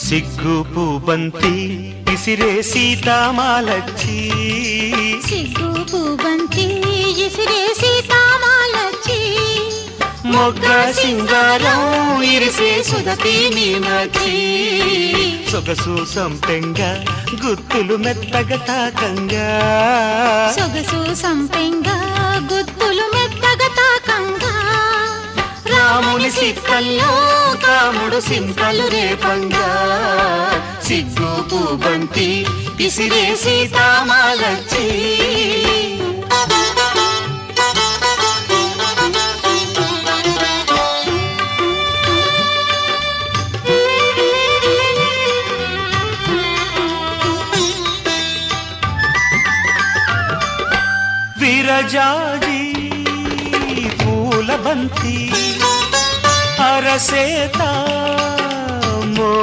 సిగ్గు పూబంతి ఇసిరే సీతామాలచ్చి సిగ్గు పూబంతి ఇసిరే సీతామాలచ్చి మొగ్గ సింగారం ఇరిసే సుదతి మీనాచి సొగసు సంపెంగ గుత్తులు మెత్తగా తాకంగా సొగసు సంపెంగ గుత్తులు మెత్తగా తాకంగా రాముని సిక్కల్లో కాముడు సింతలు రేపంగా సిగ్గు పూబంతి ఇసిరే సీతామాలచ్చి విరజాజి పూల బంతి అరసేత